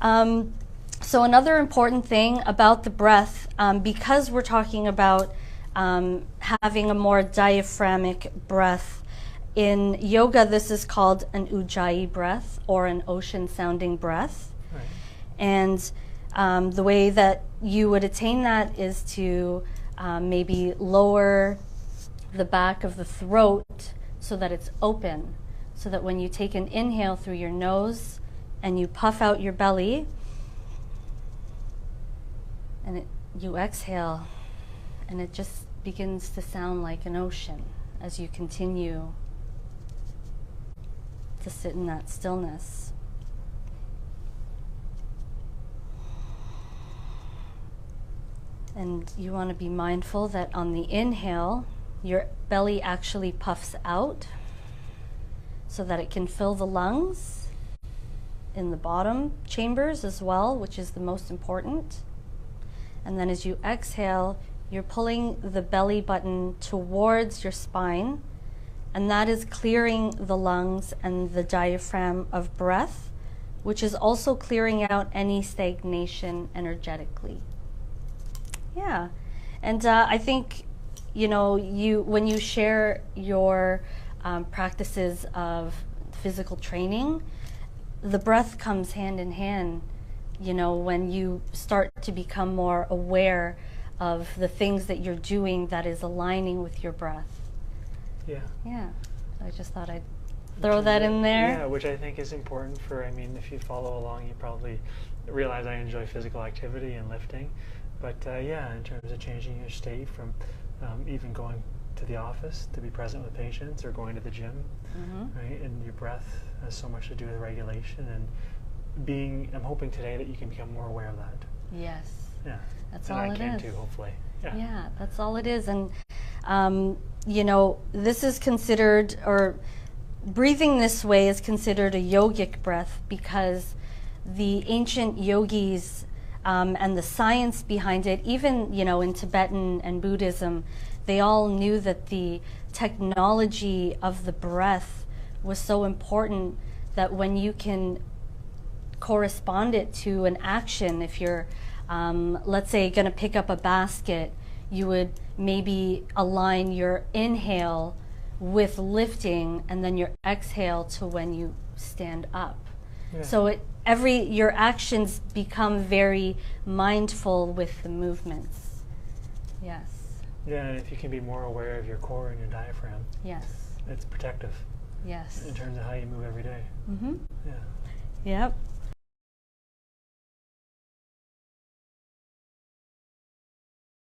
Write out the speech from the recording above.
So another important thing about the breath, because we're talking about having a more diaphragmic breath, in yoga this is called an Ujjayi breath, or an ocean sounding breath. Right. And the way that you would attain that is to maybe lower the back of the throat so that it's open, so that when you take an inhale through your nose and you puff out your belly, and you exhale, and it just begins to sound like an ocean as you continue to sit in that stillness. And you want to be mindful that on the inhale, your belly actually puffs out so that it can fill the lungs in the bottom chambers as well, which is the most important. And then as you exhale, you're pulling the belly button towards your spine, and that is clearing the lungs and the diaphragm of breath, which is also clearing out any stagnation energetically. Yeah, and I think, you know, when you share your practices of physical training, the breath comes hand in hand. You know, when you start to become more aware of the things that you're doing that is aligning with your breath. Yeah. Yeah, I just thought I'd throw that in there. Yeah, which I think is important for, I mean, if you follow along, you probably realize I enjoy physical activity and lifting. But yeah, in terms of changing your state from even going to the office to be present with patients or going to the gym, right? And your breath has so much to do with regulation and being, I'm hoping today that you can become more aware of that. Yes. Yeah. That's and all I it can is. too, hopefully. Yeah. Yeah, that's all it is. And, you know, this is considered, or breathing this way is considered a yogic breath, because the ancient yogis and the science behind it, even, you know, in Tibetan and Buddhism, they all knew that the technology of the breath was so important that when you can correspond it to an action, if you're, let's say, going to pick up a basket, you would maybe align your inhale with lifting and then your exhale to when you stand up. Yeah. So your actions become very mindful with the movements. Yes. Yeah, and if you can be more aware of your core and your diaphragm, yes, it's protective. Yes. In terms of how you move every day. Mm-hmm. Yeah. Yep.